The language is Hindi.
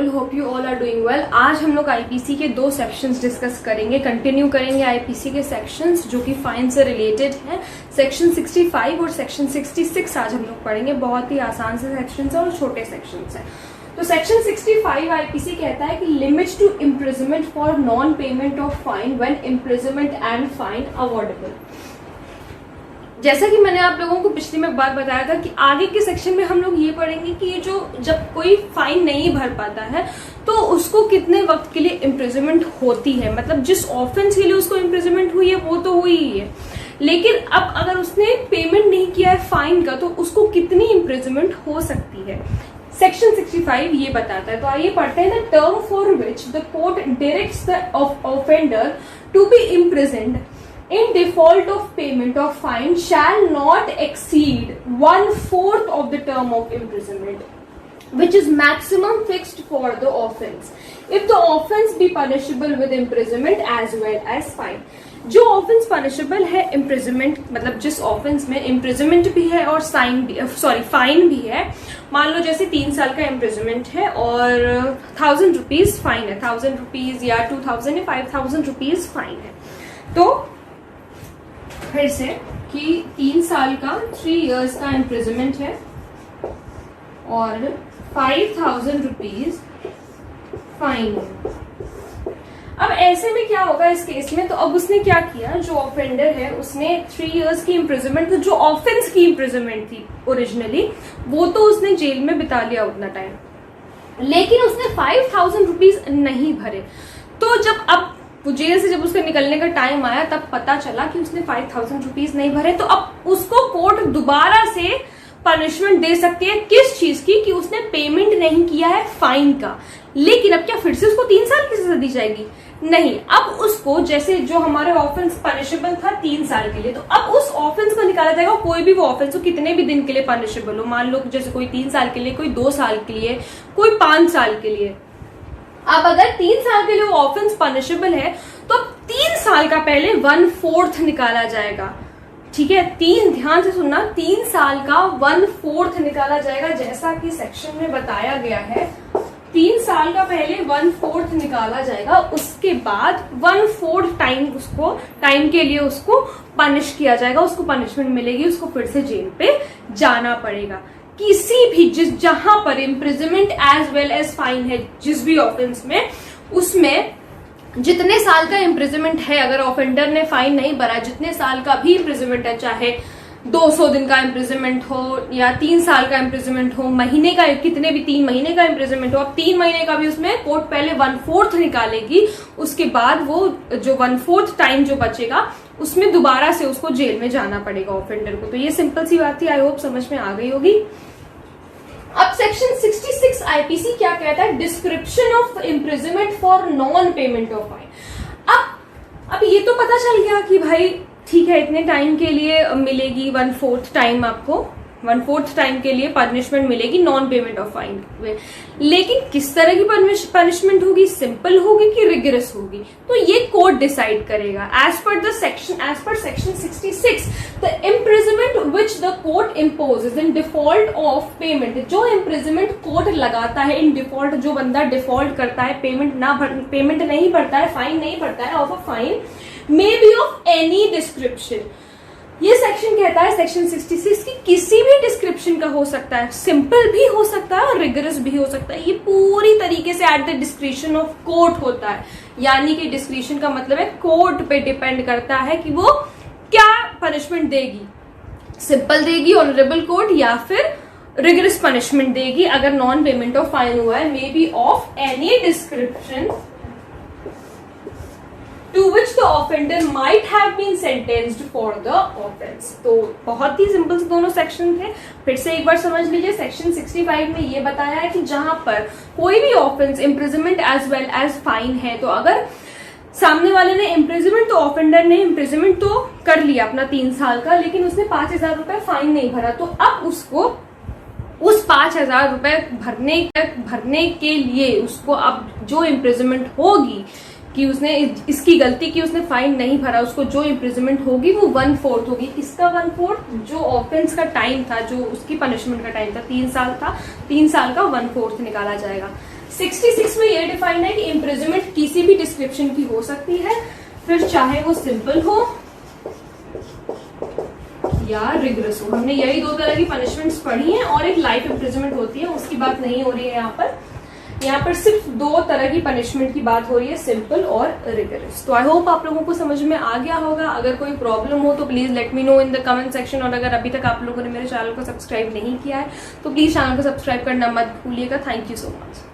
Will hope you all are doing well. आज हम लोग आईपीसी के दो सेक्शंस डिस्कस करेंगे, कंटिन्यू करेंगे आईपीसी के सेक्शंस जो कि फाइन से रिलेटेड हैं। सेक्शन 65 और सेक्शन 66 आज हम लोग पढ़ेंगे। बहुत ही आसान से सेक्शंस हैं और छोटे सेक्शंस हैं। तो सेक्शन 65 आईपीसी कहता है कि limit to imprisonment for non payment of fine when imprisonment and fine awardable. जैसा कि मैंने आप लोगों को पिछली में बात बताया था कि आगे के सेक्शन में हम लोग ये पढ़ेंगे कि ये जो जब कोई फाइन नहीं भर पाता है तो उसको कितने वक्त के लिए इम्प्रिजनमेंट होती है, मतलब जिस ऑफेंस के लिए उसको इम्प्रिजनमेंट हुई है वो तो हुई ही है, लेकिन अब अगर उसने पेमेंट नहीं किया है फाइन का तो उसको कितनी इम्प्रिजनमेंट हो सकती है। सेक्शन 65 ये बताता है। तो आइए पढ़ते हैं। The term for which the court directs the offender to be imprisoned in default of payment of fine shall not exceed 1/4 of the term of imprisonment, which is maximum fixed for the offence, if the offence be punishable with imprisonment as well as fine। जो ऑफेंस पनिशेबल है इम्प्रिजनमेंट, मतलब जिस ऑफेंस में इम्प्रिजनमेंट भी है और फाइन भी है, मान लो जैसे 3 साल का इम्प्रिजनमेंट है और 1000 रुपीज फाइन है, 1000 रुपीज या 2000 या 5000 रुपीज फाइन है। तो फिर से कि 3 साल का 3 इयर्स का इम्प्रिजनमेंट है और 5000 रुपीज फाइन है। अब ऐसे में क्या होगा इस केस में, तो अब उसने क्या किया, जो ऑफेंडर है उसने 3 इयर्स की इम्प्रिजनमेंट, तो जो ऑफेंस की इम्प्रिजनमेंट थी ओरिजिनली वो तो उसने जेल में बिता लिया उतना टाइम, लेकिन उसने 5000 रुपीज नहीं भरे। तो जब अब जेल से जब उसके निकलने का टाइम आया तब पता चला कि उसने 5000 रुपीज नहीं भरे, तो अब उसको कोर्ट दोबारा से पनिशमेंट दे सकती है। किस चीज की, कि उसने पेमेंट नहीं किया है फाइन का। लेकिन अब क्या फिर से उसको 3 साल की सजा दी जाएगी? नहीं, अब उसको जैसे जो हमारे ऑफेंस पनिशेबल था 3 साल के लिए, तो अब उस ऑफेंस को निकाला जाएगा। कोई भी वो ऑफेंस हो, कितने भी दिन के लिए पनिशेबल हो, मान लो जैसे कोई 3 साल के लिए, कोई 2 साल के लिए, कोई 5 साल के लिए। अब अगर 3 साल के लिए वो ऑफेंस पनिशेबल है तो 3 साल का पहले 1/4 निकाला जाएगा। ठीक है, ध्यान से सुनना, 3 साल का 1/4 निकाला जाएगा जैसा कि सेक्शन में बताया गया है। 3 साल का पहले 1/4 निकाला जाएगा, उसके बाद 1/4 टाइम के लिए उसको पनिश किया जाएगा, उसको पनिशमेंट मिलेगी, उसको फिर से जेल पे जाना पड़ेगा। किसी भी जहां पर imprisonment as well as fine है, जिस भी ऑफेंस में, उसमें जितने साल का इम्प्रिजनमेंट है, अगर ऑफेंडर ने फाइन नहीं भरा, जितने साल का भी इम्प्रिजनमेंट है, चाहे 200 दिन का इम्प्रिजनमेंट हो या 3 साल का इम्प्रिजनमेंट हो, महीने का, कितने भी 3 महीने का इम्प्रिजनमेंट हो, अब 3 महीने का भी उसमें कोर्ट पहले 1/4 निकालेगी, उसके बाद वो जो 1/4 टाइम जो बचेगा उसमें दोबारा से उसको जेल में जाना पड़ेगा ऑफेंडर को। तो ये सिंपल सी बात थी, आई होप समझ में आ गई होगी। अब सेक्शन 66 आईपीसी क्या कहता है, description of imprisonment for non payment of fine. अब ये तो पता चल गया कि भाई ठीक है, इतने टाइम के लिए मिलेगी 1/4 टाइम, आपको 1/4 टाइम के लिए पनिशमेंट मिलेगी नॉन पेमेंट ऑफ फाइन में, लेकिन किस तरह की पनिशमेंट होगी, सिंपल होगी कि रिगरस होगी, तो ये कोर्ट डिसाइड करेगा। As per section 66 the imprisonment which the court imposes in default of payment, जो इम्प्रिजनमेंट कोर्ट लगाता है इन डिफॉल्ट, जो बंदा डिफॉल्ट करता है, पेमेंट नहीं भरता है, फाइन नहीं भरता है, of a fine may be of any description. ये सेक्शन कहता है सेक्शन 66 की किसी भी डिस्क्रिप्शन का हो सकता है, सिंपल भी हो सकता है और रिगरस भी हो सकता है। ये पूरी तरीके से at the discretion of court होता है, यानी कि डिस्क्रिशन का मतलब है कोर्ट पे डिपेंड करता है कि वो क्या पनिशमेंट देगी, सिंपल देगी ऑनरेबल कोर्ट या फिर रिगरस पनिशमेंट देगी अगर नॉन पेमेंट ऑफ फाइन हुआ है, may be of any description to which the offender might have been sentenced for the offense। तो बहुत ही सिंपल से दोनों सेक्शन थे, फिर से एक बार समझ लीजिए। सेक्शन 65 में ये बताया है कि जहां पर कोई भी offence imprisonment as well as fine है, तो अगर सामने वाले ने इम्प्रिजनमेंट, तो ऑफेंडर ने इम्प्रिजनमेंट तो कर लिया अपना 3 साल का, लेकिन उसने 5000 रुपए फाइन नहीं भरा, तो अब उसको उस 5000 रुपए भरने के लिए उसको अब जो इम्प्रिजनमेंट होगी कि उसने इसकी गलती की, उसने फाइन नहीं भरा, उसको जो इम्प्रिजनमेंट होगी वो 1/4 होगी। किसका 1/4? जो ऑफेंस का टाइम था, जो उसकी पनिशमेंट का टाइम था, 3 साल था, 3 साल का 1/4 निकाला जाएगा। 66 में ये डिफाइंड है कि इम्प्रिजनमेंट किसी भी डिस्क्रिप्शन की हो सकती है, फिर चाहे वो सिंपल हो या रिगरस हो। हमने यही दो तरह की पनिशमेंट्स पढ़ी हैं और एक लाइफ इम्प्रिजनमेंट होती है, उसकी बात नहीं हो रही है यहाँ पर। यहाँ पर सिर्फ दो तरह की पनिशमेंट की बात हो रही है, सिंपल और रिगरस। तो आई होप आप लोगों को समझ में आ गया होगा। अगर कोई प्रॉब्लम हो तो please let me know in the comment section, और अगर अभी तक आप लोगों ने मेरे चैनल को सब्सक्राइब नहीं किया है तो प्लीज चैनल को सब्सक्राइब करना मत भूलिएगा। Thank you so much.